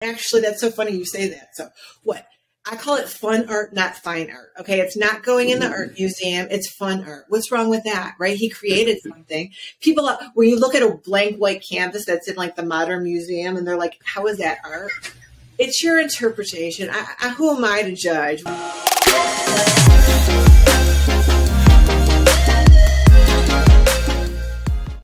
Actually, that's so funny you say that. So what? I call it fun art, not fine art. Okay. It's not going in the art museum. It's fun art. What's wrong with that? Right. He created something. People, when you look at a blank white canvas that's in like the modern museum and they're like, how is that art? It's your interpretation. Who am I to judge?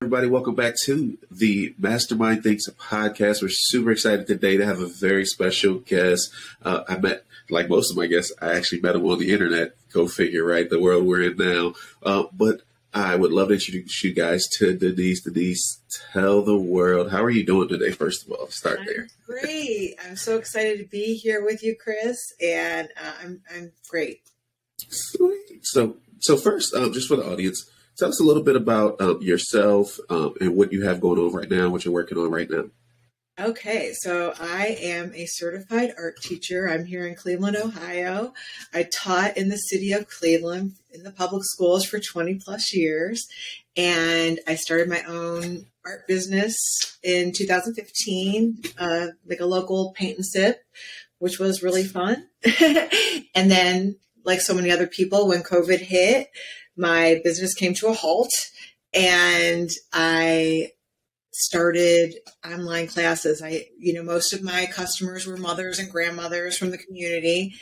Everybody, welcome back to the Mastermind Thinks podcast. We're super excited today to have a very special guest. I met, like most of my guests, I actually met him on the internet. Go figure, right? The world we're in now. But I would love to introduce you guys to Denyse. Denyse, tell the world, how are you doing today? First of all, start there. Great. I'm so excited to be here with you, Chris, and I'm great. Sweet. So first, just for the audience, tell us a little bit about yourself and what you have going on right now, what you're working on right now. Okay, so I am a certified art teacher. I'm here in Cleveland, Ohio. I taught in the city of Cleveland in the public schools for 20 plus years. And I started my own art business in 2015, like a local paint and sip, which was really fun. And then, like so many other people, when COVID hit, my business came to a halt and I started online classes. Most of my customers were mothers and grandmothers from the community.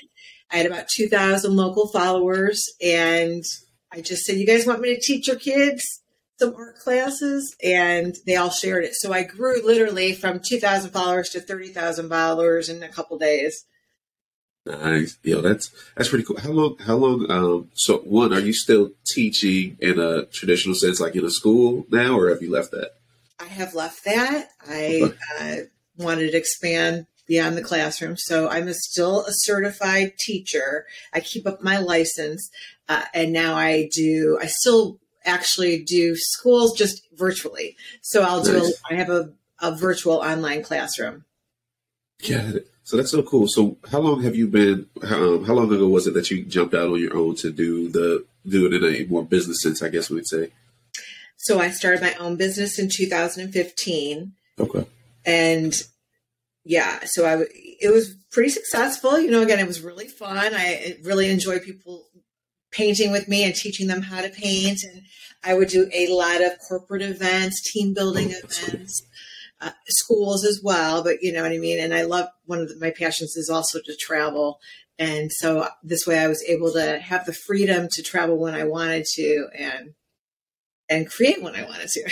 I had about 2,000 local followers and I just said, you guys want me to teach your kids some art classes? And they all shared it. So I grew literally from 2,000 followers to 30,000 followers in a couple days. Nice. That's pretty cool. How long, so one, are you still teaching in a traditional sense, like in a school now, or have you left that? I have left that. I wanted to expand beyond the classroom. So I'm still a certified teacher. I keep up my license. And now I still actually do schools just virtually. So I have a virtual online classroom. Got it. So that's so cool. So how long have you been, how long ago was it that you jumped out on your own to do it in a more business sense, I guess we'd say? So I started my own business in 2015. Okay. And yeah, so it was pretty successful. Again, it was really fun. I really enjoy people painting with me and teaching them how to paint. And I would do a lot of corporate events, team building events. Cool. Schools as well, but you know what I mean? And I love, one of my passions is also to travel. And so this way I was able to have the freedom to travel when I wanted to and create when I wanted to.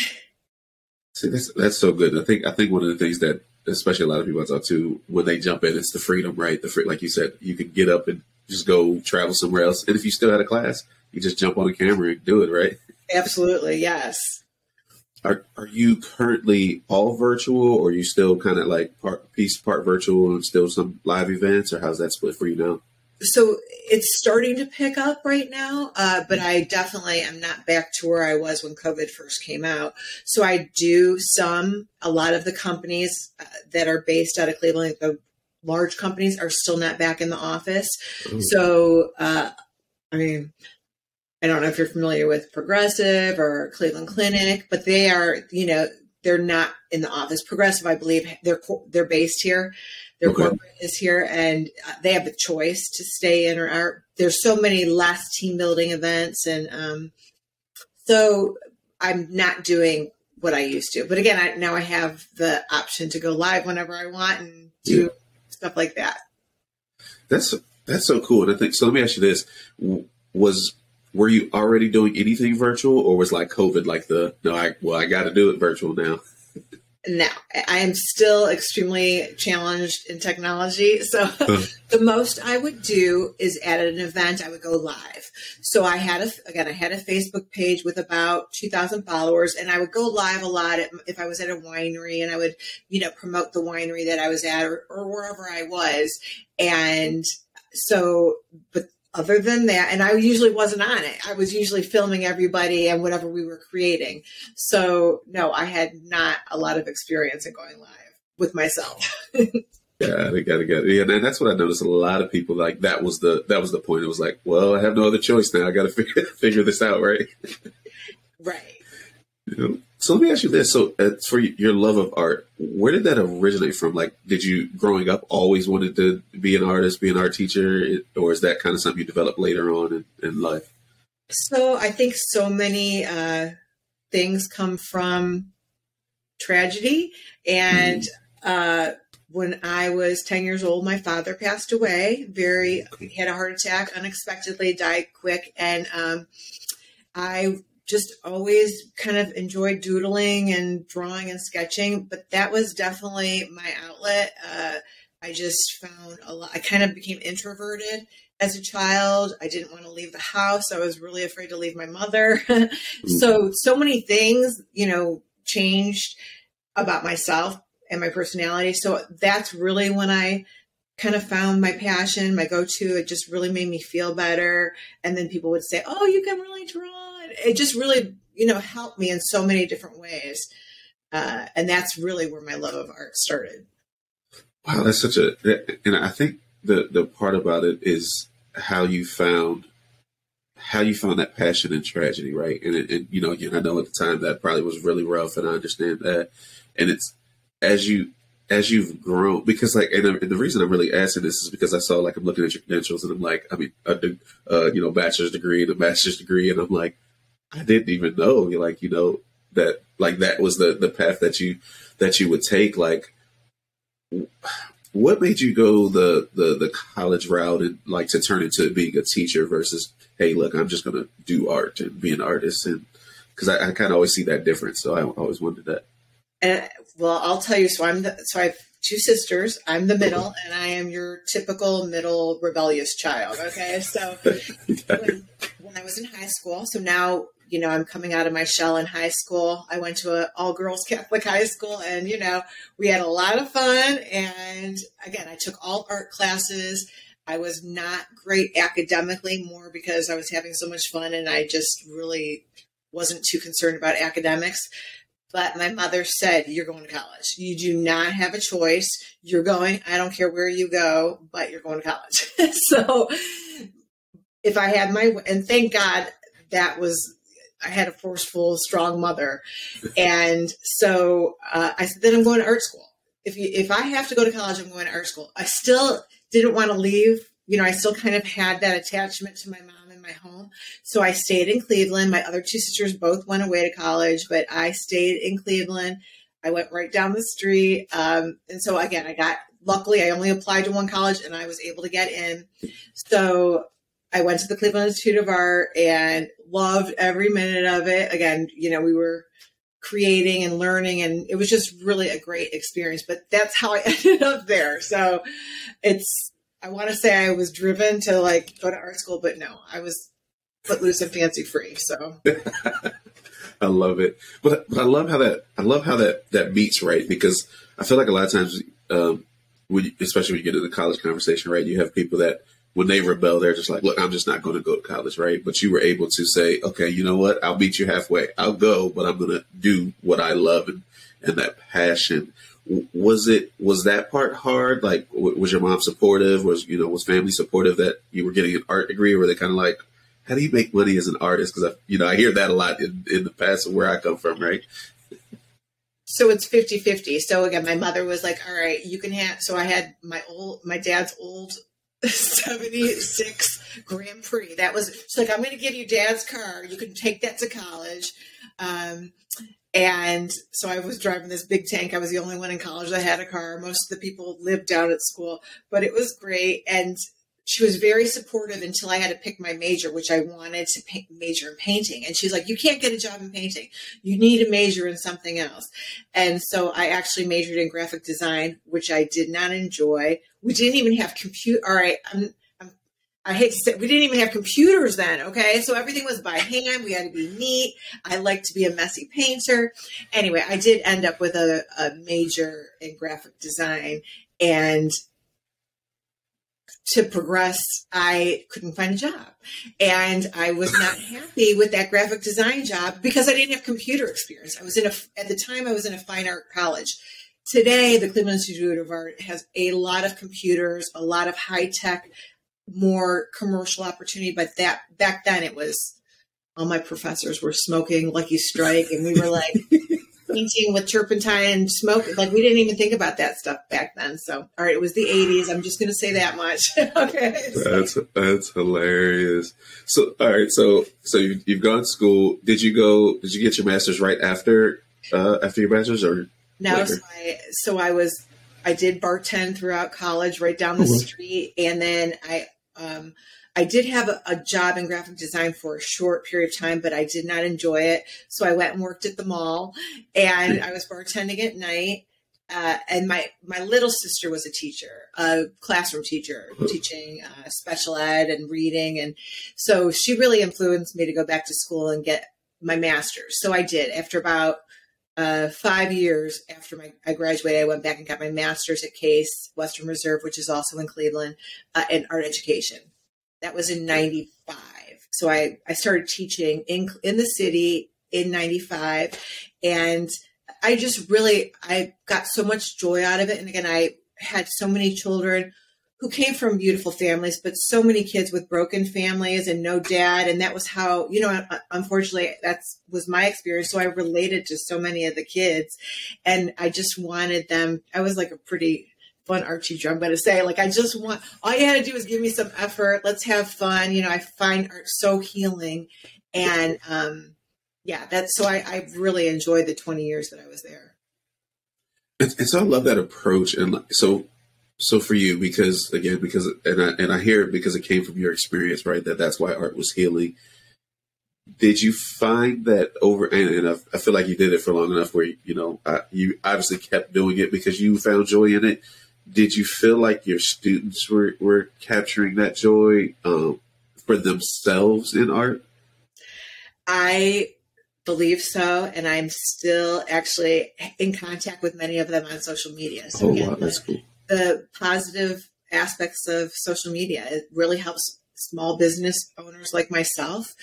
See, that's so good. I think one of the things that, especially a lot of people I talk to, when they jump in, it's the freedom, right? Like you said, you can get up and just go travel somewhere else. And if you still had a class, you just jump on a camera and do it, right? Absolutely. Yes. Are you currently all virtual, or are you still kind of like part virtual and still some live events, or how's that split for you now? So it's starting to pick up right now, but I definitely am not back to where I was when COVID first came out. So I do a lot of the companies that are based out of Cleveland, the large companies, are still not back in the office. Mm-hmm. So, I don't know if you're familiar with Progressive or Cleveland Clinic, but they are, they're not in the office. Progressive, I believe, they're based here. Their corporate is here, and they have the choice to stay in or out. There's so many less team building events, and so I'm not doing what I used to. But again, now I have the option to go live whenever I want and do stuff like that. That's so cool. And I think so. Let me ask you this: were you already doing anything virtual, or was like COVID like I got to do it virtual now? No, I am still extremely challenged in technology. So the most I would do is at an event, I would go live. So I had a Facebook page with about 2,000 followers, and I would go live a lot if I was at a winery, and I would, promote the winery that I was at or wherever I was. And so, but other than that, and I usually wasn't on it. I was usually filming everybody and whatever we were creating. So no, I had not a lot of experience in going live with myself. Got it. Yeah, and that's what I noticed. A lot of people, like, that was the point. It was like, well, I have no other choice now. I got to figure this out, right? Right. So let me ask you this. So for your love of art, where did that originate from? Like, did you growing up always wanted to be an artist, be an art teacher, or is that kind of something you developed later on in life? So I think so many things come from tragedy. And when I was 10 years old, my father passed away. He had a heart attack, unexpectedly died quick. And I just always kind of enjoyed doodling and drawing and sketching, but that was definitely my outlet. I just found I kind of became introverted as a child. I didn't want to leave the house. I was really afraid to leave my mother. So many things, changed about myself and my personality. So that's really when I kind of found my passion, my go-to. It just really made me feel better. And then people would say, "Oh, you can really draw." It just really, helped me in so many different ways. And that's really where my love of art started. Wow, that's and I think the part about it is how you found that passion in tragedy, right? And again, I know at the time that probably was really rough, and I understand that. And it's as you've grown, because and the reason I'm really asking this is because I saw, like, I'm looking at your credentials, and I'm like, I mean, bachelor's degree and a master's degree, and I'm like, I didn't even know, that, like, that was the path that you would take. Like, what made you go the college route and, like, to turn into being a teacher versus, hey, look, I'm just going to do art and be an artist? And because I kind of always see that difference. So I always wondered that. Well, I'll tell you. So I have two sisters. I'm the middle, and I am your typical middle rebellious child. Okay. So when I was in high school, so now, I'm coming out of my shell in high school. I went to an all-girls Catholic high school, and, we had a lot of fun. And again, I took all art classes. I was not great academically, more because I was having so much fun, and I just really wasn't too concerned about academics. But my mother said, "You're going to college. You do not have a choice. You're going. I don't care where you go, but you're going to college." So if I had and thank God I had a forceful, strong mother. And so I said, then I'm going to art school. If I have to go to college, I'm going to art school. I still didn't want to leave. I still kind of had that attachment to my mom and my home. So I stayed in Cleveland. My other two sisters both went away to college, but I stayed in Cleveland. I went right down the street. And so again, luckily I only applied to one college, and I was able to get in. So I went to the Cleveland Institute of Art and loved every minute of it. Again, we were creating and learning, and it was just really a great experience. But that's how I ended up there. So I want to say I was driven to, like, go to art school, but no, I was footloose and fancy free. So I love it. But I love how that meets, right? Because I feel like a lot of times, especially when you get into the college conversation, right, you have people that, when they rebel, they're just like, look, I'm just not going to go to college, right? But you were able to say, okay, you know what? I'll meet you halfway. I'll go, but I'm going to do what I love and that passion. Was that part hard? Like, was your mom supportive? Was family supportive that you were getting an art degree? Or were they kind of like, how do you make money as an artist? Because I hear that a lot in the past of where I come from, right? So it's 50-50. So again, my mother was like, all right, you can have, so I had my dad's old 76 Grand Prix. She's like, I'm going to give you Dad's car. You can take that to college. And so I was driving this big tank. I was the only one in college that had a car. Most of the people lived down at school, but it was great. And she was very supportive until I had to pick my major, which I wanted to major in painting. And she's like, you can't get a job in painting. You need to major in something else. And so I actually majored in graphic design, which I did not enjoy. We didn't even have all right. I hate to say, we didn't even have computers then. Okay. So everything was by hand. We had to be neat. I like to be a messy painter. Anyway, I did end up with a major in graphic design, and to progress, I couldn't find a job, and I was not happy with that graphic design job because I didn't have computer experience. At the time I was in a fine art college. Today, the Cleveland Institute of Art has a lot of computers, a lot of high tech, more commercial opportunity, but back then it was all my professors were smoking Lucky Strike, and we were like painting with turpentine and smoke. Like, we didn't even think about that stuff back then. So, all right, it was the 80s. I'm just going to say that much. Okay. That's hilarious. So, all right. So you've gone to school. Did you get your master's right after your bachelor's, or no? later? I did bartend throughout college, right down the street. And then I did have a job in graphic design for a short period of time, but I did not enjoy it. So I went and worked at the mall, and I was bartending at night. And my little sister was a teacher, a classroom teacher, teaching special ed and reading. And so she really influenced me to go back to school and get my master's. So I did. After about 5 years after I graduated, I went back and got my master's at Case Western Reserve, which is also in Cleveland, in art education. That was in 95. So I started teaching in the city in 95. And I got so much joy out of it. And again, I had so many children who came from beautiful families, but so many kids with broken families and no dad. And that was how, unfortunately, that was my experience. So I related to so many of the kids, and I just wanted them. I was like a pretty fun art teacher, I'm going to say. Like, all you had to do was give me some effort. Let's have fun. I find art so healing. And so I really enjoyed the 20 years that I was there. And so I love that approach. And so for you, because I hear it because it came from your experience, right? That's why art was healing. Did you find that and I feel like you did it for long enough where, you obviously kept doing it because you found joy in it. Did you feel like your students were capturing that joy for themselves in art? I believe so. And I'm still actually in contact with many of them on social media. So wow, that's cool. The positive aspects of social media, it really helps small business owners like myself,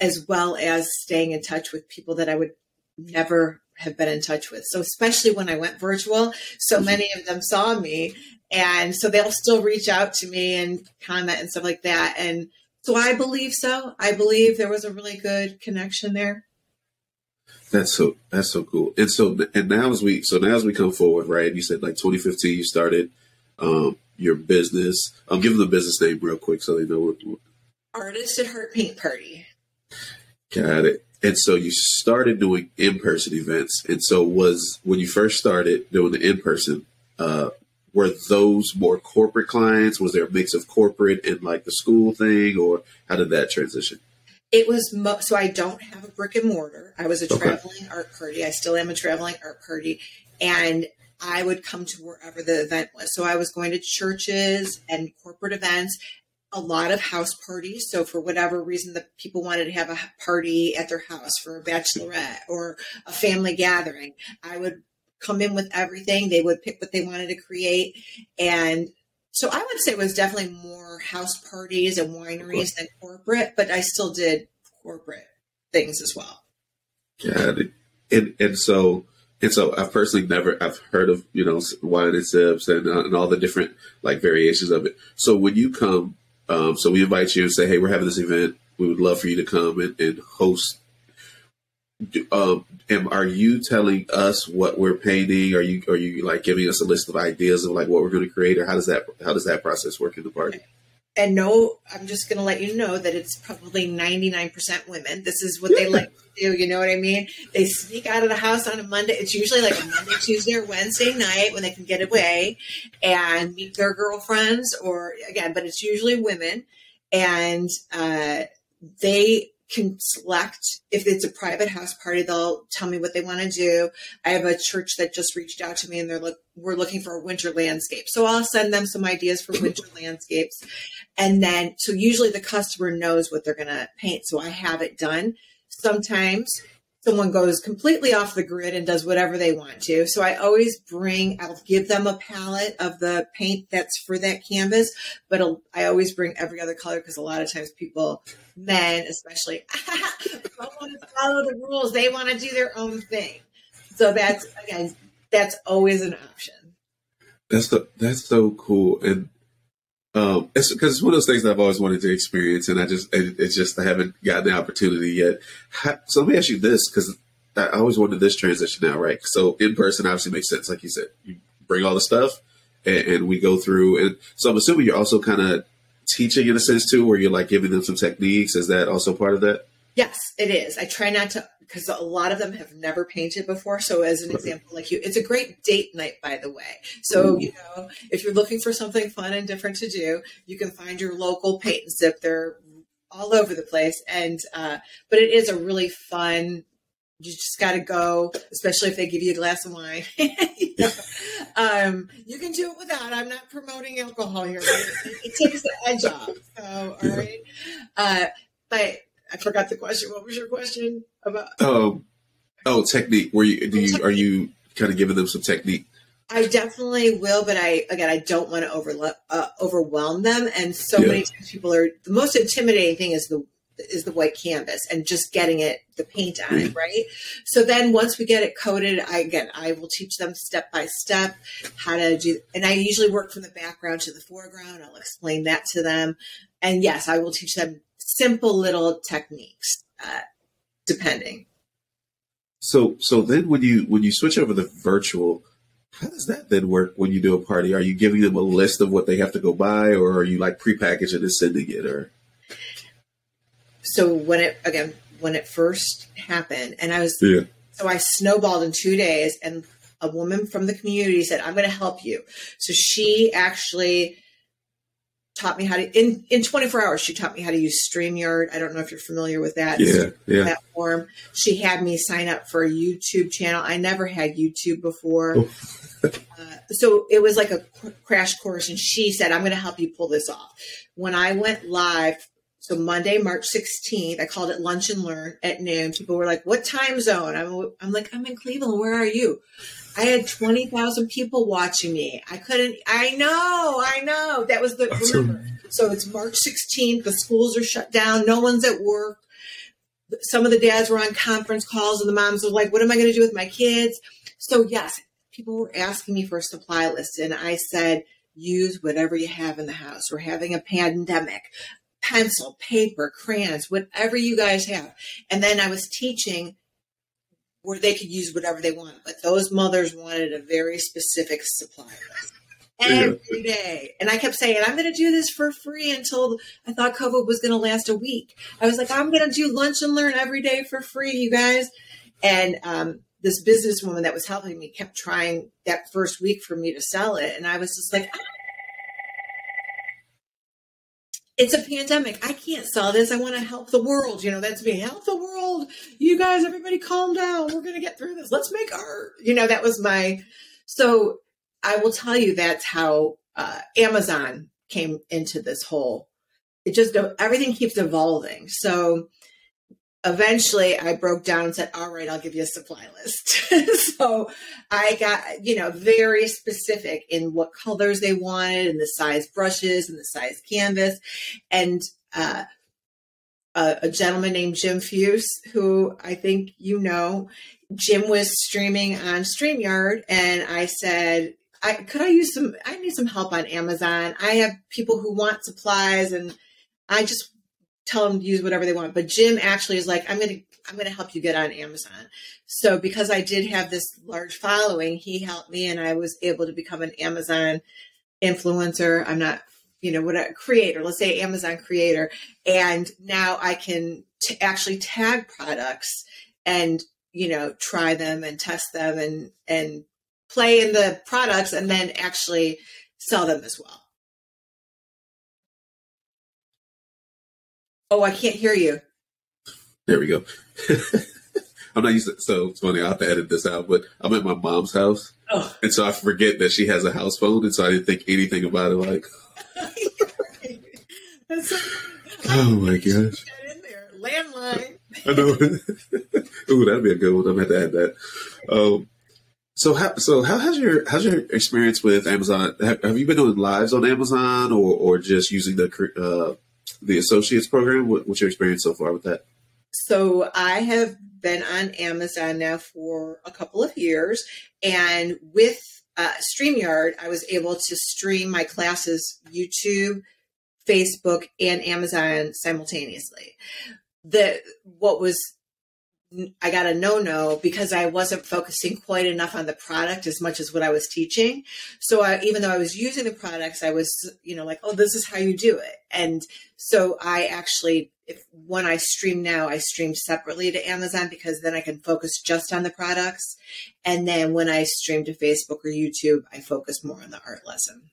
as well as staying in touch with people that I would never have been in touch with. So especially when I went virtual, so many of them saw me, and so they'll still reach out to me and comment and stuff like that. And so I believe there was a really good connection there. That's so cool. And now as we come forward, right? You said like 2015 you started your business. Give them the business name real quick so they know. Artist at Heart Paint Party. Got it. And so you started doing in-person events. And so when you first started doing the in-person, were those more corporate clients? Was there a mix of corporate and like the school thing, or how did that transition? It was so I don't have a brick and mortar. I was a traveling art party. I still am a traveling art party. And I would come to wherever the event was. So I was going to churches and corporate events, a lot of house parties. So for whatever reason, the people wanted to have a party at their house for a bachelorette or a family gathering, I would come in with everything. They would pick what they wanted to create. And so I would say it was definitely more house parties and wineries than corporate, but I still did corporate things as well. Got it. And so I've personally I've heard of, wine and sips and all the different like variations of it. So when you come, so we invite you and say, hey, we're having this event. We would love for you to come and host. Are you telling us what we're painting? Are you like giving us a list of ideas of like what we're going to create, or how does that process work in the party? And no, I'm just going to let you know that it's probably 99% women. This is what they like to do. You know what I mean? They sneak out of the house on a Monday. It's usually like a Monday, Tuesday, or Wednesday night when they can get away and meet their girlfriends, but it's usually women. And they can select, if it's a private house party, they'll tell me what they want to do. I have a church that just reached out to me and we're looking for a winter landscape. So I'll send them some ideas for winter landscapes. And then, so usually the customer knows what they're going to paint. So I have it done. Sometimes someone goes completely off the grid and does whatever they want to. So I'll give them a palette of the paint that's for that canvas, but I always bring every other color because a lot of times men especially, don't want to follow the rules. They want to do their own thing. So that's always an option. That's so cool. And It's because it's one of those things that I've always wanted to experience, and it's just I haven't gotten the opportunity yet. So let me ask you this, because I always wanted this transition now, right? So in person obviously makes sense, like you said. You bring all the stuff, and we go through. And so I'm assuming you're also kind of teaching in a sense too, where you're like giving them some techniques. Is that also part of that? Yes, it is. I try not to, because a lot of them have never painted before. So as an example, like it's a great date night, by the way. So, if you're looking for something fun and different to do, you can find your local paint and sip. They're all over the place. And, but it is a really fun, you just got to go, especially if they give you a glass of wine. You can do it without. I'm not promoting alcohol here. It takes the edge off. So, all right. But I forgot the question. What was your question about? Technique. Are you kind of giving them some technique? I definitely will, but I don't want to overwhelm them. And so many times people the most intimidating thing is the white canvas and just getting the paint on it, right? So then once we get it coated, I will teach them step by step how to do, and I usually work from the background to the foreground. I'll explain that to them. And yes, I will teach them simple little techniques, depending. So then when you switch over to virtual, how does that then work when you do a party? Are you giving them a list of what they have to go buy, or are you like prepackaging and sending it? Or so when it first happened, and so I snowballed in 2 days, and a woman from the community said, "I'm going to help you." So she actually taught me how to, in 24 hours, she taught me how to use StreamYard. I don't know if you're familiar with that platform. She had me sign up for a YouTube channel. I never had YouTube before. So it was like a crash course. And she said, "I'm going to help you pull this off." When I went live, so Monday, March 16th, I called it Lunch and Learn at noon. People were like, "What time zone?" I'm like, "I'm in Cleveland. Where are you?" I had 20,000 people watching me. I know. That was remember. So it's March 16th. The schools are shut down. No one's at work. Some of the dads were on conference calls, and the moms were like, "What am I going to do with my kids?" So yes, people were asking me for a supply list. And I said, use whatever you have in the house. We're having a pandemic. Pencil, paper, crayons, whatever you guys have. And then I was teaching where they could use whatever they want. But those mothers wanted a very specific supply list every day. And I kept saying, "I'm going to do this for free," until I thought COVID was going to last a week. I was like, "I'm going to do Lunch and Learn every day for free, you guys." And this businesswoman that was helping me kept trying that first week for me to sell it. And I was just like, it's a pandemic. I can't sell this. I want to help the world. That's me. Help the world. You guys, everybody calm down. We're going to get through this. Let's make art. That was so I will tell you that's how Amazon came into this whole, everything keeps evolving. So eventually I broke down and said, "All right, I'll give you a supply list." So I got, very specific in what colors they wanted and the size brushes and the size canvas. And a gentleman named Jim Fuse, who I think Jim was streaming on StreamYard. And I said, I need some help on Amazon. I have people who want supplies, and I just tell them to use whatever they want. But Jim actually is like, I'm going to help you get on Amazon. So because I did have this large following, he helped me, and I was able to become an Amazon influencer. I'm not, creator, let's say Amazon creator. And now I can actually tag products and, try them and test them and play in the products, and then actually sell them as well. Oh, I can't hear you. There we go. I'm not used to, so it's funny, I'll have to edit this out, but I'm at my mom's house. Oh. And so I forget that she has a house phone, and so I didn't think anything about it. Like, oh my gosh. In there. Landline. I know. Ooh, that'd be a good one. I'm going to have to add that. So how has your experience with Amazon? Have you been doing lives on Amazon, or just using the associates program? What's your experience so far with that? So I have been on Amazon now for a couple of years, and with StreamYard, I was able to stream my classes YouTube, Facebook, and Amazon simultaneously. I got a no because I wasn't focusing quite enough on the product as much as what I was teaching. So even though I was using the products, I was, like, oh, this is how you do it. And so I actually, when I stream now, I stream separately to Amazon because then I can focus just on the products. And then when I stream to Facebook or YouTube, I focus more on the art lesson.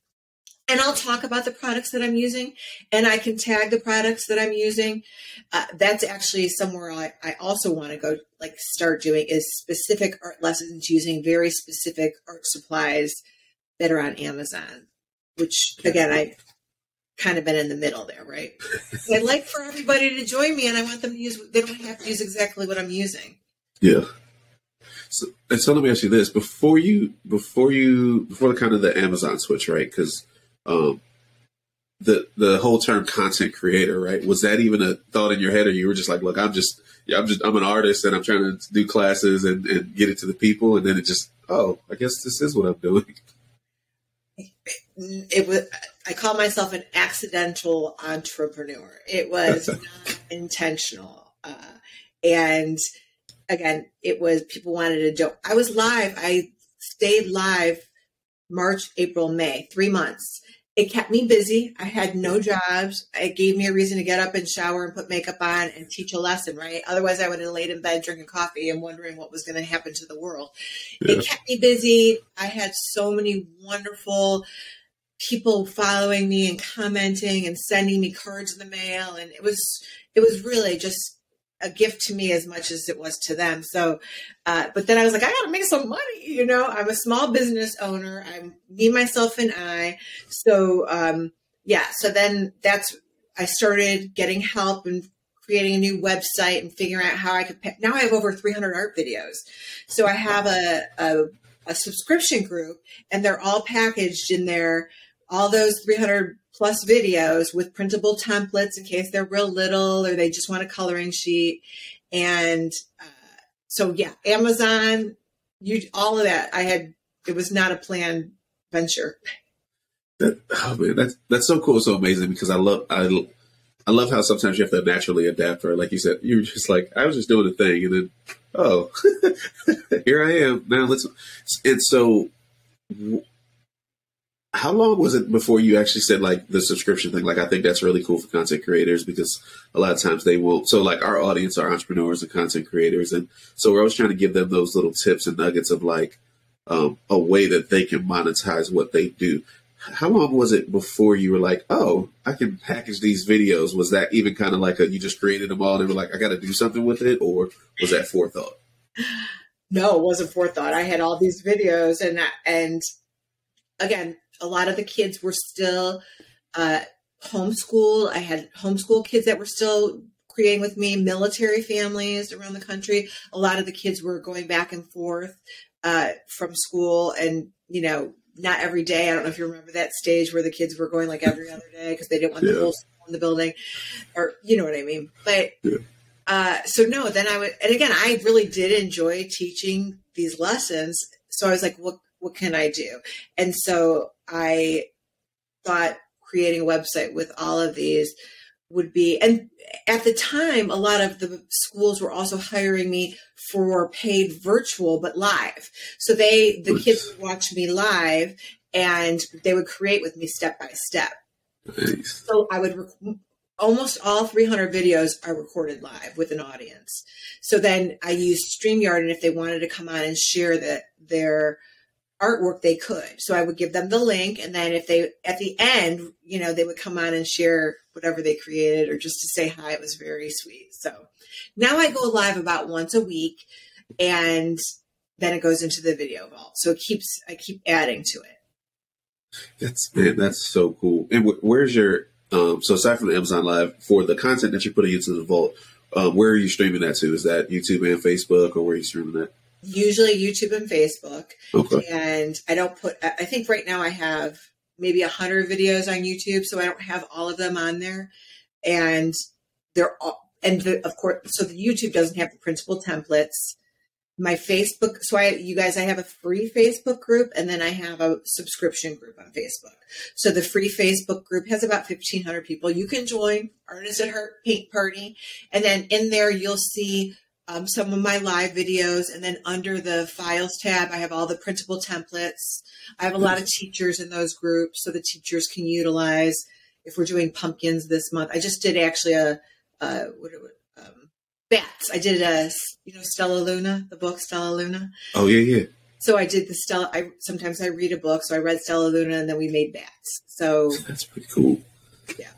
And I'll talk about the products that I'm using, and I can tag the products that I'm using. That's actually somewhere I also want to go, start doing is specific art lessons using very specific art supplies that are on Amazon, which, again, I've kind of been in the middle there, right? I'd like for everybody to join me, and I want them to they don't have to use exactly what I'm using. Yeah. So let me ask you this: before the kind of the Amazon switch, right? Because the whole term content creator, right? Was that even a thought in your head, or you were just like, look, I'm an artist and I'm trying to do classes and get it to the people, and then it just, I guess this is what I'm doing. I call myself an accidental entrepreneur. It was not intentional. And again, it was people wanted to do. I was live. I stayed live March, April, May, 3 months. It kept me busy. I had no jobs. It gave me a reason to get up and shower and put makeup on and teach a lesson, right? Otherwise, I would have laid in bed drinking coffee and wondering what was going to happen to the world. Yeah. It kept me busy. I had so many wonderful people following me and commenting and sending me cards in the mail. And it was really just a gift to me as much as it was to them. So, but then I was like, I got to make some money. I'm a small business owner. I'm me, myself, and I. So, so then I started getting help and creating a new website and figuring out how I could now I have over 300 art videos. So I have a subscription group, and they're all packaged in there, all those 300 plus videos with printable templates in case they're real little or they just want a coloring sheet. And Amazon, all of that. It was not a planned venture. That's so cool, so amazing, because I love how sometimes you have to naturally adapt, or like you said, you're just like, I was just doing a thing, and then here I am now. And so, how long was it before you actually said the subscription thing? I think that's really cool for content creators, because a lot of times they won't. So our audience are entrepreneurs and content creators, and so we're always trying to give them those little tips and nuggets of a way that they can monetize what they do. How long was it before you were like, oh, I can package these videos? Was that even kind of you just created them all and they were like, I got to do something with it? Or was that forethought? No, it wasn't forethought. I had all these videos, and again, a lot of the kids were still homeschooled. I had homeschool kids that were still creating with me, military families around the country. A lot of the kids were going back and forth from school, and, not every day. I don't know if you remember that stage where the kids were going every other day because they didn't want the whole school in the building, or you know what I mean. But then and again, I really did enjoy teaching these lessons. So I was like, what can I do? And so I thought creating a website with all of these would be, and at the time, a lot of the schools were also hiring me for paid virtual, but live. So the kids would watch me live, and they would create with me step by step. Nice. So I would almost all 300 videos are recorded live with an audience. So then I used StreamYard, and if they wanted to come on and share their artwork, they could. So I would give them the link, and then if they, at the end, they would come on and share whatever they created, or just to say hi. It was very sweet. So now I go live about once a week, and then it goes into the video vault. So I keep adding to it. That's so cool. And where's your, so aside from the Amazon Live, for the content that you're putting into the vault, where are you streaming that to? Is that YouTube and Facebook, or where are you streaming that? Usually YouTube and Facebook. Okay. And I think right now I have maybe 100 videos on YouTube, so I don't have all of them on there. And of course, so the YouTube doesn't have the printable templates. my Facebook. So I have a free Facebook group, and then I have a subscription group on Facebook. So the free Facebook group has about 1,500 people. You can join Artists at Heart Paint Party. And then in there, you'll see some of my live videos. And then under the files tab, I have all the printable templates. I have a lot of teachers in those groups, so the teachers can utilize if we're doing pumpkins this month. I just did actually bats. I did Stella Luna, the book Stella Luna. Oh yeah. So I did the Stella. Sometimes I read a book, so I read Stella Luna, and then we made bats. So that's pretty cool. Yeah.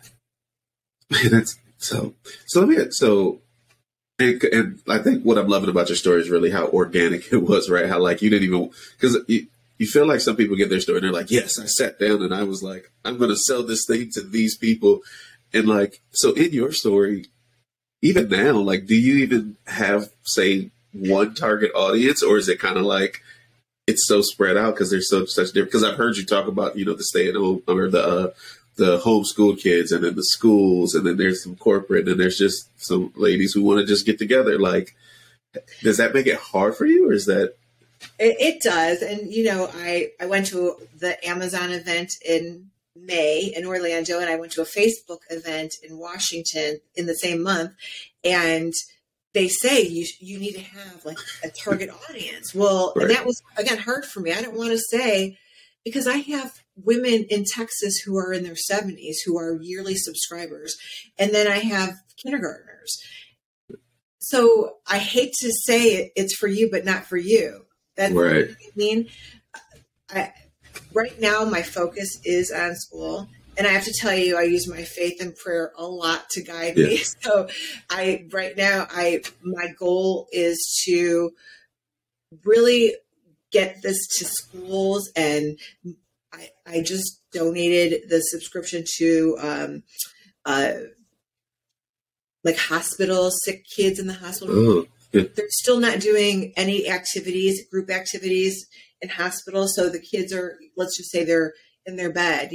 That's so. And I think what I'm loving about your story is really how organic it was, right? How like you didn't even because you feel like some people get their story and they're like, yes, I sat down and I was like, I'm going to sell this thing to these people, and like so in your story. Even now, like, do you even have, say, one target audience, or is it kind of like it's so spread out because there's such different? Because I've heard you talk about, the stay-at-home or the homeschool kids, and then the schools, and then there's some corporate, and there's just some ladies who want to just get together. Like, does that make it hard for you, or is that? It does, and I went to the Amazon event in May in Orlando, and I went to a Facebook event in Washington in the same month, and they say you need to have like a target audience. Well, right. And that was again hard for me. I don't want to say, because I have women in Texas who are in their 70s who are yearly subscribers, and then I have kindergartners. So I hate to say it's for you, but not for you. That's right. What I mean. Right now, my focus is on school, and I have to tell you, I use my faith and prayer a lot to guide me. So, my goal is to really get this to schools, and I just donated the subscription to like hospitals, sick kids in the hospital. Oh, yeah. They're still not doing any group activities in hospitals. So the kids are, let's just say they're in their bed,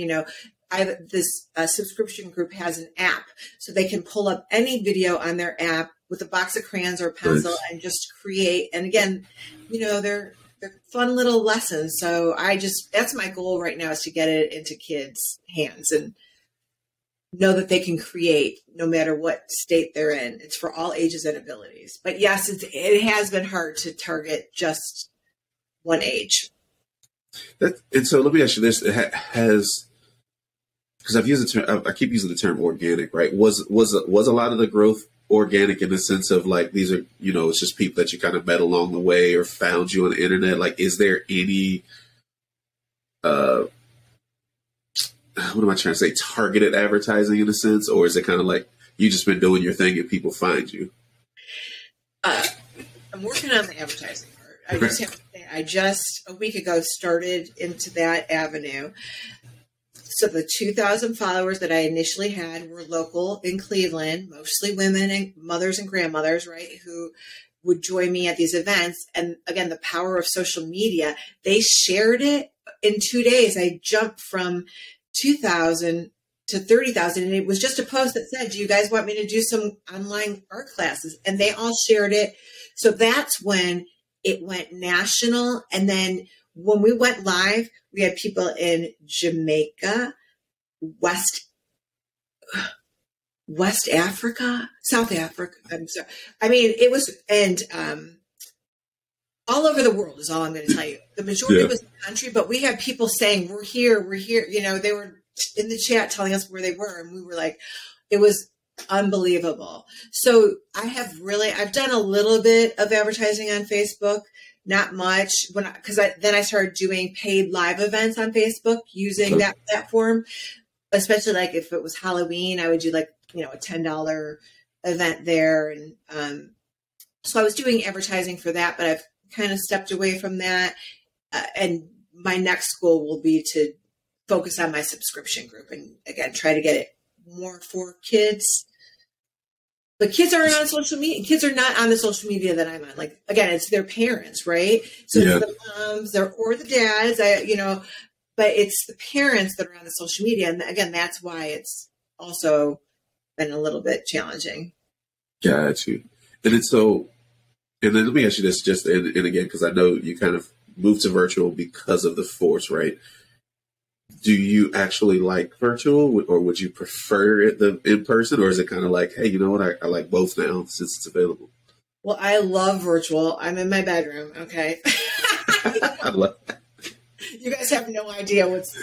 I have this subscription group has an app, so they can pull up any video on their app with a box of crayons or a pencil and just create. And again, they're fun little lessons. So that's my goal right now, is to get it into kids' hands and know that they can create no matter what state they're in. It's for all ages and abilities. But yes, it has been hard to target just one age. And so let me ask you this: because I've used the term, I keep using the term organic, right? Was a lot of the growth organic in the sense of like these are it's just people that you kind of met along the way or found you on the internet? Like, is there any what am I trying to say? Targeted advertising in a sense, or is it kind of like you just been doing your thing and people find you? I'm working on the advertising part. I just have to say, I just a week ago started into that avenue. So the 2,000 followers that I initially had were local in Cleveland, mostly women and mothers and grandmothers, right, who would join me at these events. And again, the power of social media, they shared it in 2 days. I jumped from 2,000 to 30,000. And it was just a post that said, do you guys want me to do some online art classes? And they all shared it. So that's when it went national. And then when we went live, we had people in Jamaica, West Africa, South Africa. I'm sorry. I mean, it was, and all over the world is all I'm going to tell you. The majority was the country, but we had people saying, we're here. They were in the chat telling us where they were. And we were like, it was unbelievable. So I've done a little bit of advertising on Facebook, not much, then I started doing paid live events on Facebook using that platform, especially like if it was Halloween, I would do like, a $10 event there. And so I was doing advertising for that, but I've kind of stepped away from that. And my next goal will be to focus on my subscription group and again, try to get it more for kids. But kids aren't on social media. Kids are not on the social media that I'm on. Like, again, it's their parents, right? So it's the moms or the dads, but it's the parents that are on the social media. And again, that's why it's also been a little bit challenging. Got you. And it's so, And then let me ask you this, just and again, because I know you kind of moved to virtual because of the force, right? Do you actually like virtual, or would you prefer it the in person, or is it kind of like, hey, you know what, I like both now since it's available? Well, I love virtual. I'm in my bedroom. Okay. I love that. You guys have no idea what's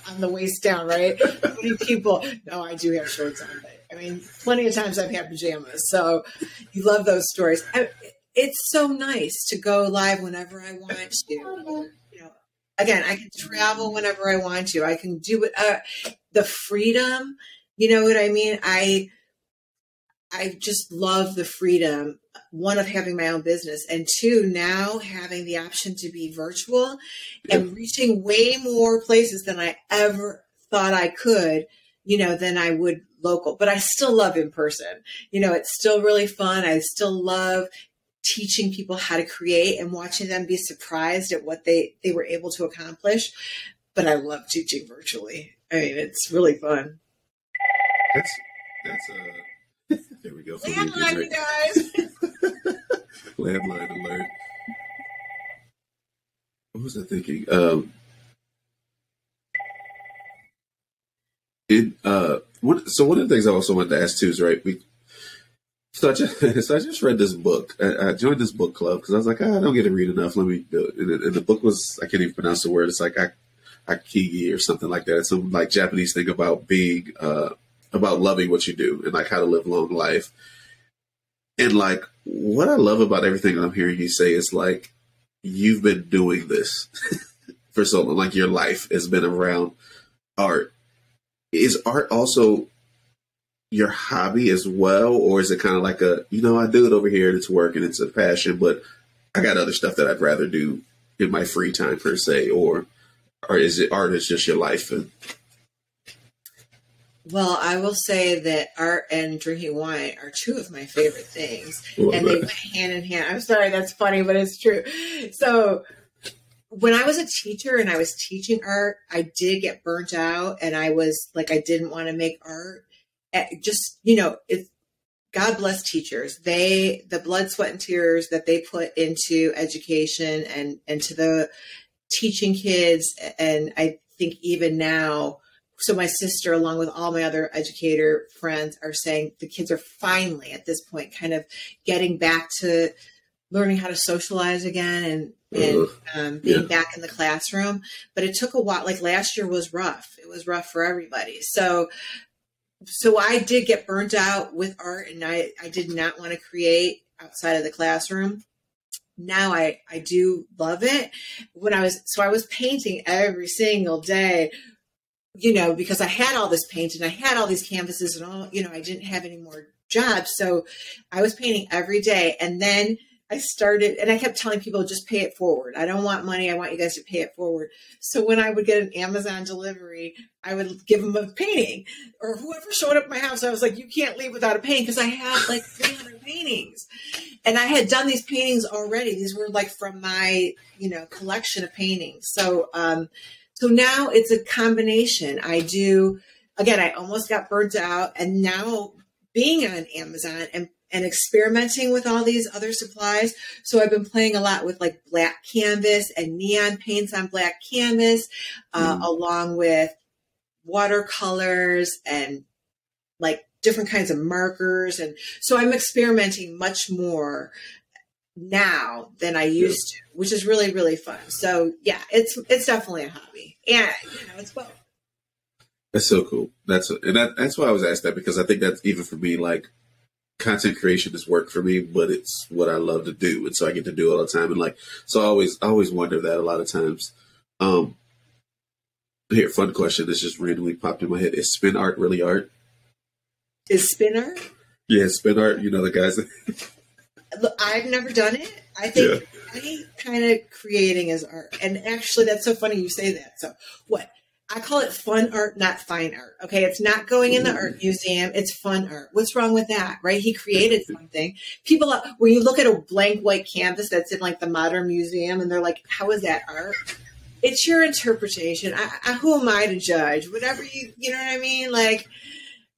on the waist down, right? How many people? No, I do have shorts on, but I mean, plenty of times I've had pajamas. So you love those stories. It's so nice to go live whenever I want to. You know, again, I can travel whenever I want to. I can do it. The freedom, you know what I mean? I just love the freedom, one, of having my own business, and two, now having the option to be virtual and reaching way more places than I ever thought I could, you know, than I would local. But I still love in person. You know, it's still really fun. I still love teaching people how to create and watching them be surprised at what they were able to accomplish. But I love teaching virtually. I mean, it's really fun. That's there we go. Landline, you guys. Landline alert. What was I thinking? One of the things I also wanted to ask too is, right, so I just read this book. I joined this book club because I was like, I don't get to read enough. Let me do it. And the book was, I can't even pronounce the word. It's like Akigi or something like that. It's some like Japanese thing about being about loving what you do and like how to live long life. And like what I love about everything I'm hearing you say is like you've been doing this for so long. Like your life has been around art. Is art also your hobby as well, or is it kind of like a, you know, I do it over here and it's work and it's a passion, but I got other stuff that I'd rather do in my free time per se, or is it art is just your life? Well, I will say that art and drinking wine are two of my favorite things, and they went hand in hand. I'm sorry, that's funny, but it's true. So when I was a teacher and I was teaching art, I did get burnt out, and I was like, I didn't want to make art. Just, you know, God bless teachers. The blood, sweat, and tears that they put into education and to the teaching kids. And I think even now, so my sister, along with all my other educator friends, are saying the kids are finally at this point kind of getting back to learning how to socialize again and being back in the classroom. But it took a while. Like last year was rough. It was rough for everybody. So I did get burnt out with art, and I did not want to create outside of the classroom. Now I do love it. I was painting every single day, you know, because I had all this paint and I had all these canvases and all, you know, I didn't have any more jobs. So I was painting every day. And then I started, and I kept telling people, just pay it forward. I don't want money. I want you guys to pay it forward. So when I would get an Amazon delivery, I would give them a painting, or whoever showed up at my house. I was like, you can't leave without a painting, because I had like 300 paintings, and I had done these paintings already. These were like from my, you know, collection of paintings. So, so now it's a combination. I almost got burnt out, and now being on Amazon and experimenting with all these other supplies. So I've been playing a lot with like black canvas and neon paints on black canvas, along with watercolors and like different kinds of markers. And so I'm experimenting much more now than I used to, which is really, really fun. So yeah, it's definitely a hobby, and you know, it's both. That's so cool. That's why I was asked that, because I think that's, even for me, like, content creation is work for me, but it's what I love to do, and so I get to do it all the time. And like, so I always wonder that a lot of times. Here, fun question. This just randomly popped in my head. Is spin art really art? Is spin art? Yeah, spin art. You know, the guys that Look, I've never done it. I think any kind of creating is art. And actually, that's so funny you say that. So what? I call it fun art, not fine art. Okay. It's not going in the art museum. It's fun art. What's wrong with that? Right. He created something. People, when you look at a blank white canvas that's in like the Modern Museum, and they're like, how is that art? It's your interpretation. Who am I to judge? Whatever you know what I mean? Like,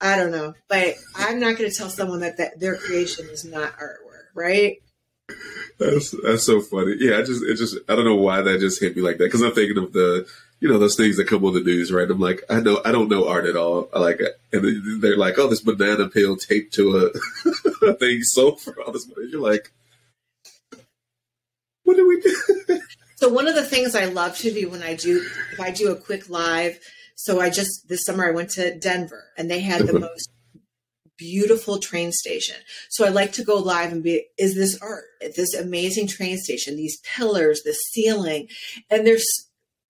I don't know, but I'm not going to tell someone that their creation is not artwork. Right. That's so funny. Yeah, I don't know why that just hit me like that, because I'm thinking of the those things that come on the news, right? I'm like, I don't know art at all. I like it, and they're like, oh, this banana peel taped to a thing sold for all this money. You're like, what do we do? So one of the things I love to do if I do a quick live, this summer I went to Denver and they had the most beautiful train station. So I like to go live and is this art? This amazing train station, these pillars, the ceiling. And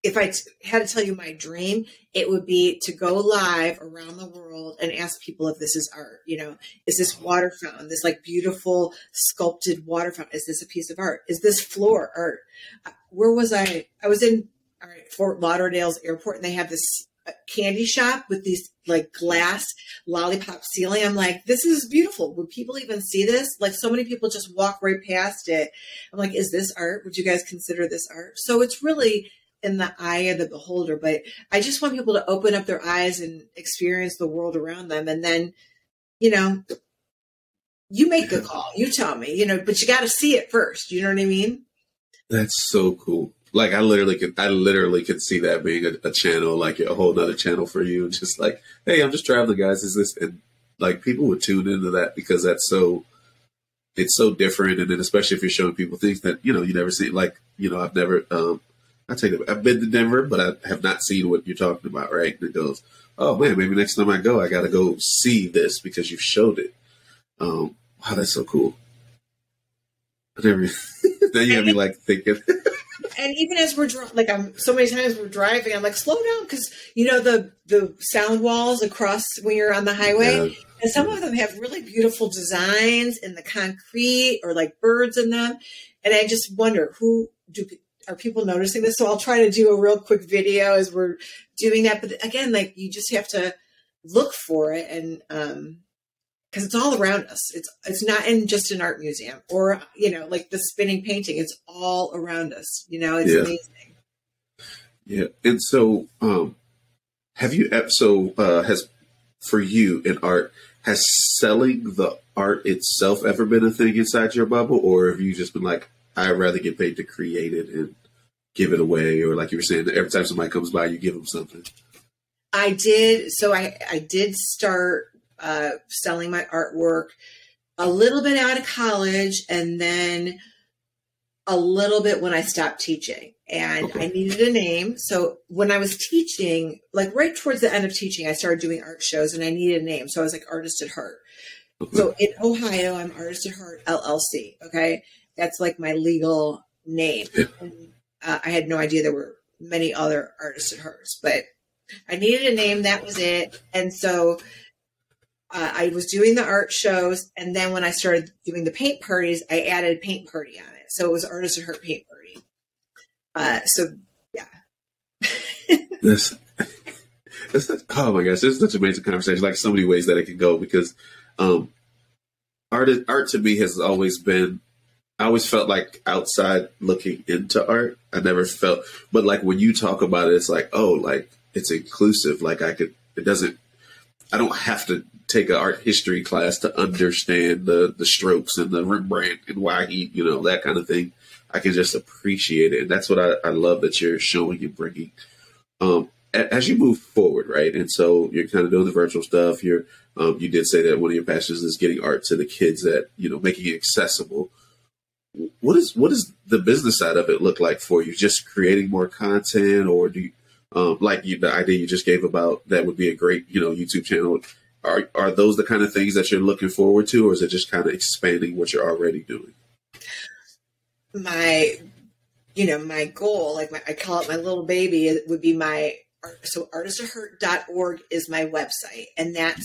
if I had to tell you my dream, it would be to go live around the world and ask people if this is art. Is this water fountain, this like beautiful sculpted water fountain? Is this a piece of art? Is this floor art? Where was I? I was in Fort Lauderdale's airport, and they have this candy shop with these like glass lollipop ceiling. I'm like, this is beautiful. Would people even see this? Like, so many people just walk right past it. I'm like, is this art? Would you guys consider this art? So it's really in the eye of the beholder, but I just want people to open up their eyes and experience the world around them. And then, you make the call, you tell me, but you got to see it first. You know what I mean? That's so cool. Like, I literally could see that being a channel, like a whole nother channel for you. Just like, hey, I'm just traveling, guys. Is this, and like people would tune into that because it's so different. And then especially if you're showing people things that, you never see, like, I've never, I've been to Denver, but I have not seen what you're talking about, right? And it goes, oh man, maybe next time I go, I got to go see this because you've showed it. Wow, that's so cool. Then you have me like thinking. And even as we're so many times we're driving, I'm like, slow down, because the sound walls across when you're on the highway, yeah. And some of them have really beautiful designs in the concrete or like birds in them, and I just wonder are people noticing this? So I'll try to do a real quick video as we're doing that. But again, like, you just have to look for it, and because it's all around us. It's not in just an art museum or, like the spinning painting. It's all around us. It's amazing. Yeah. And so for you in art, has selling the art itself ever been a thing inside your bubble? Or have you just been like, I'd rather get paid to create it and give it away? Or like you were saying, every time somebody comes by, you give them something. I did. So I did start selling my artwork a little bit out of college, and then a little bit when I stopped teaching, and okay. I needed a name. So when I was teaching, like right towards the end of teaching, I started doing art shows, and I needed a name. So I was like Artist at Heart. Okay. So in Ohio, I'm Artist at Heart LLC. Okay. That's like my legal name. And, I had no idea there were many other Artists at Hearts, but I needed a name. That was it. And so I was doing the art shows, and then when I started doing the paint parties, I added paint party on it. So it was Artist at Heart Paint Party. So yeah. this, oh my gosh, this is such an amazing conversation. Like, so many ways that it can go, because art to me has always been, I always felt like outside looking into art. I never felt, but like when you talk about it, it's like, oh, like it's inclusive. Like I don't have to take an art history class to understand the strokes and the Rembrandt and why he, that kind of thing. I can just appreciate it. And that's what I love that you're showing and bringing. As you move forward, right? And so you're kind of doing the virtual stuff. You did say that one of your passions is getting art to the kids, that, making it accessible. What does the business side of it look like for you? Just creating more content, or do you, the idea you just gave about that would be a great, YouTube channel. Are those the kind of things that you're looking forward to, or is it just kind of expanding what you're already doing? My goal, I call it my little baby, it would be so artistheart.org is my website, and that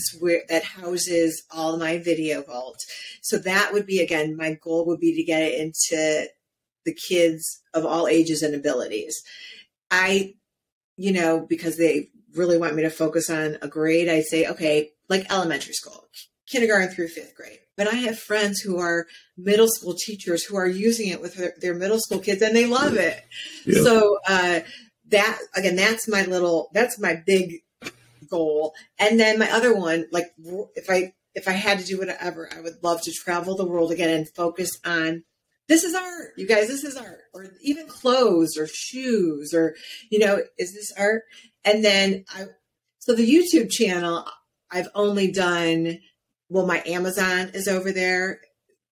houses all my video vault. So that would be, again, my goal would be to get it into the kids of all ages and abilities. Because they really want me to focus on a grade, I say, okay, like elementary school, kindergarten through 5th grade. But I have friends who are middle school teachers who are using it with their middle school kids, and they love it. Yeah. So that's my big goal. And then my other one, like if I had to do whatever, I would love to travel the world again and focus on This is art, you guys, this is art. Or even clothes or shoes or, is this art? And then so the YouTube channel, I've only done, my Amazon is over there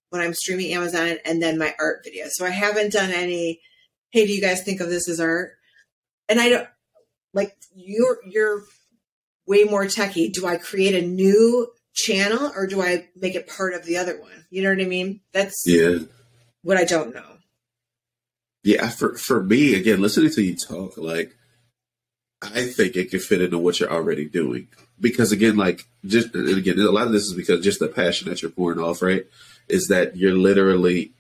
when I'm streaming Amazon, and then my art videos. So I haven't done any, hey, do you guys think of this as art? And I don't, like, you're way more techie. Do I create a new channel or do I make it part of the other one? You know what I mean? That's what I don't know. Yeah, for me, again, listening to you talk, like, I think it could fit into what you're already doing. Because again, like, and again, a lot of this is because just the passion that you're pouring off, right? Is that you're literally,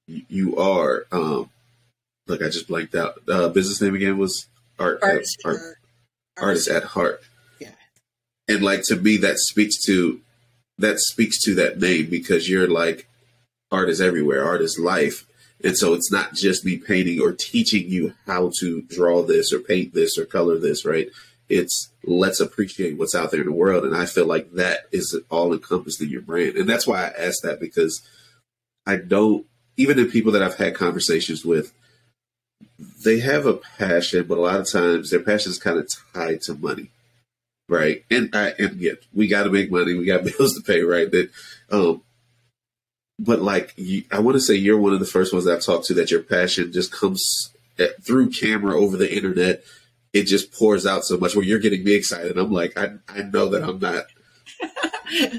you are, look, I just blanked out. Business name again was Artist at Heart. Yeah. And like, to me, that speaks to that name, because you're like, art is everywhere. Art is life. And so it's not just me painting or teaching you how to draw this or paint this or color this, right? It's let's appreciate what's out there in the world. And I feel like that is all encompassed in your brand. And that's why I asked that, because even the people that I've had conversations with, they have a passion, but a lot of times their passion is kind of tied to money, right? And yeah, we got to make money. We got bills to pay, right? But like, I want to say you're one of the first ones that I've talked to that your passion just comes through camera over the internet. It just pours out so much where you're getting me excited. I'm like, I know that I'm not,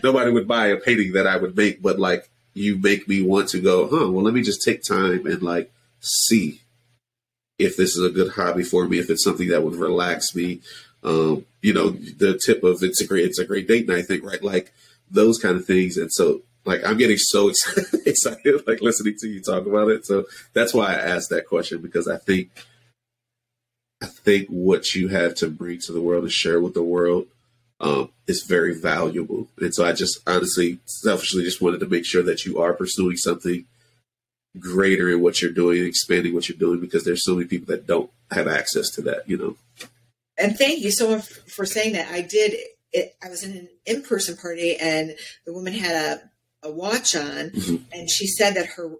nobody would buy a painting that I would make, but like, you make me want to go, well, let me just take time and like see if this is a good hobby for me, if it's something that would relax me. The tip of it's a great date night thing, right? Like those kind of things. And so like, I'm getting so excited, like listening to you talk about it. So that's why I asked that question, because I think what you have to bring to the world and share with the world is very valuable. And so I just honestly, selfishly just wanted to make sure that you are pursuing something greater in what you're doing, expanding what you're doing, because there's so many people that don't have access to that, And thank you so much for saying that. I was in an in-person party, and the woman had a watch on, and she said that her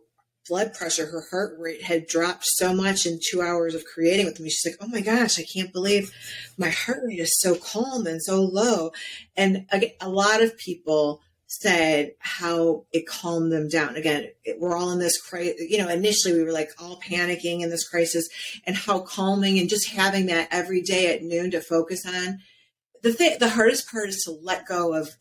blood pressure, her heart rate had dropped so much in 2 hours of creating with me. She's like, oh my gosh, I can't believe my heart rate is so calm and so low. And again, a lot of people said how it calmed them down. Again, we're all in this crisis. Initially we were like all panicking in this crisis, and how calming, and just having that every day at noon to focus on. The hardest part is to let go of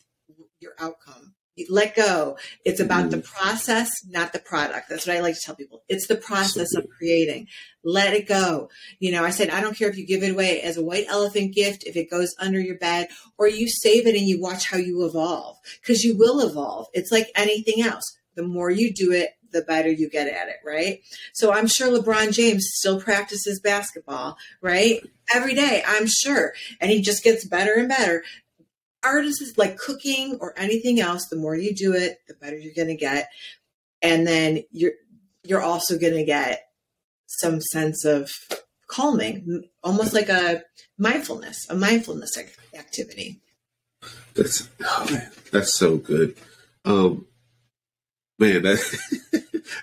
your outcome. You let go. It's about the process, not the product. That's what I like to tell people. It's the process of creating. Let it go. I said, I don't care if you give it away as a white elephant gift, if it goes under your bed, or you save it and you watch how you evolve, because you will evolve. It's like anything else. The more you do it, the better you get at it, right? So I'm sure LeBron James still practices basketball, right? Every day, I'm sure. And he just gets better and better. Artists is like cooking or anything else. The more you do it, the better you're going to get. And then you're also going to get some sense of calming, almost like a mindfulness activity. That's so good. Man,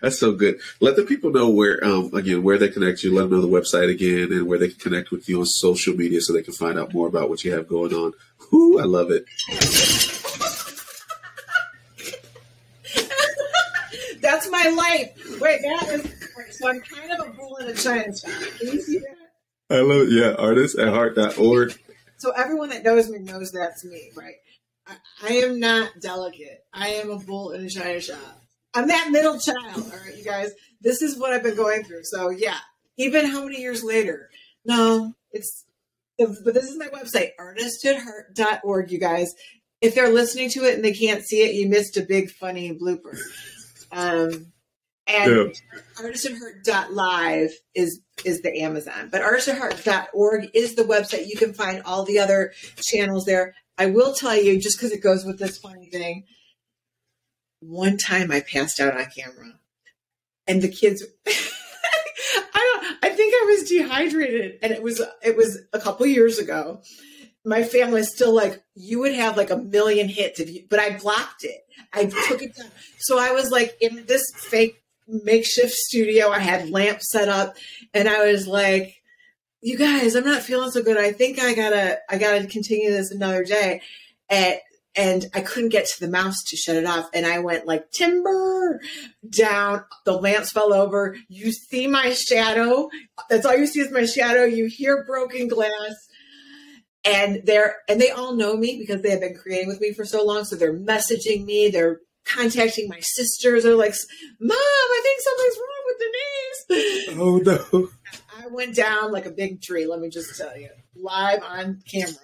that's so good. Let the people know where they connect you. Let them know the website again, and where they can connect with you on social media so they can find out more about what you have going on. Whoo, I love it. That's my life. Wait, so I'm kind of a bull in a china shop. Can you see that? I love it. Yeah, artistatheart.org. So everyone that knows me knows that's me, right? I am not delicate. I am a bull in a china shop. I'm that middle child, all right, you guys. This is what I've been going through. So yeah, even how many years later? No, but this is my website, artistatheart.org, you guys. If they're listening to it and they can't see it, you missed a big funny blooper. Artistatheart.live is the Amazon, but artistatheart.org is the website. You can find all the other channels there. I will tell you, just because it goes with this funny thing, one time I passed out on camera, and the kids, I think I was dehydrated, and it was a couple years ago. My family is still like, you would have like 1 million hits, but I blocked it. I took it down. So I was like in this fake makeshift studio. I had lamps set up, and I was like, you guys, I'm not feeling so good. I think I gotta continue this another day. And I couldn't get to the mouse to shut it off. And I went like timber down. The lamps fell over. You see my shadow. That's all you see is my shadow. You hear broken glass. And they all know me because they have been creating with me for so long. So they're messaging me. They're contacting my sisters. They're like, Mom, I think something's wrong with Denyse. Oh, no. I went down like a big tree. Let me just tell you, live on camera.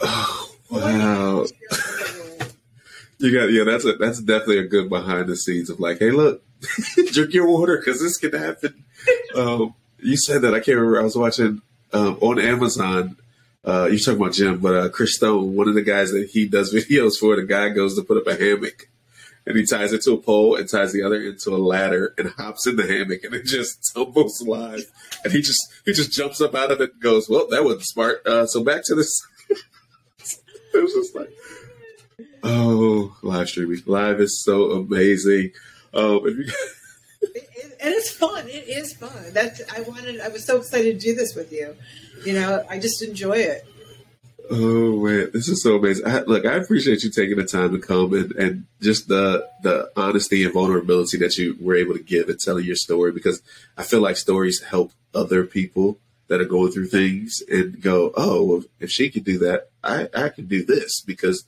Oh, wow. That's definitely a good behind the scenes of like, hey, look, drink your water because this can happen. You said that, I can't remember. I was watching on Amazon. You're talking about Jim, but Chris Stone, one of the guys that he does videos for, the guy goes to put up a hammock and he ties it to a pole and ties the other into a ladder and hops in the hammock and it just tumbles live. And he just jumps up out of it and goes, well, that wasn't smart. So back to this. It was just like, oh, live streaming. Live is so amazing. And it's fun. It is fun. I was so excited to do this with you. I just enjoy it. Oh man, this is so amazing. I appreciate you taking the time to come and just the honesty and vulnerability that you were able to give and telling your story, because I feel like stories help other people that are going through things and go, oh, well, if she can do that, I can do this, because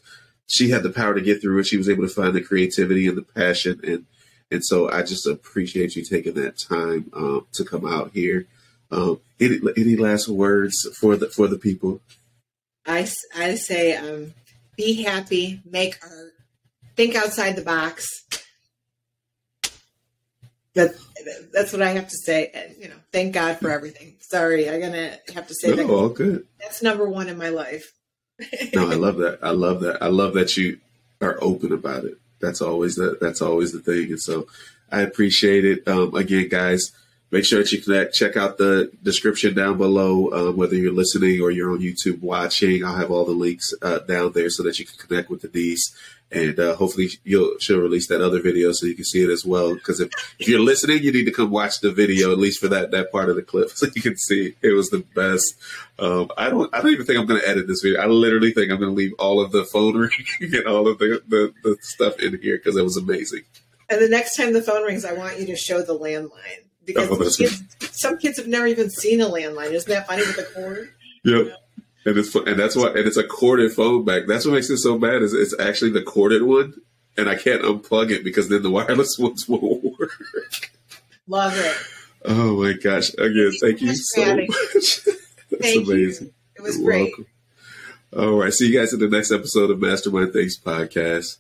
she had the power to get through it. She was able to find the creativity and the passion. And so I just appreciate you taking that time to come out here. Any last words for the people? I say, be happy, make art, think outside the box. That's what I have to say. And, thank God for everything. Sorry, I'm going to have to say that. All good. That's number one in my life. No, I love that. I love that you are open about it. That's always the thing. And so I appreciate it. Again, guys, make sure that you check out the description down below, whether you're listening or you're on YouTube watching. I'll have all the links down there so that you can connect with Denyse. And hopefully she'll release that other video so you can see it as well. Because if you're listening, you need to come watch the video, at least for that part of the clip, so you can see it was the best. I don't even think I'm going to edit this video. I literally think I'm going to leave all of the phone ringing and all of the stuff in here because it was amazing. And the next time the phone rings, I want you to show the landline, because some kids have never even seen a landline. Isn't that funny with the cord? Yep. And it's a corded phone back. That's what makes it so bad. Is it's actually the corded one, and I can't unplug it because then the wireless ones won't work. Love it. Oh my gosh! Again, thank you so much. That's amazing. It was great. Welcome. All right, see you guys in the next episode of Mastermind Things Podcast.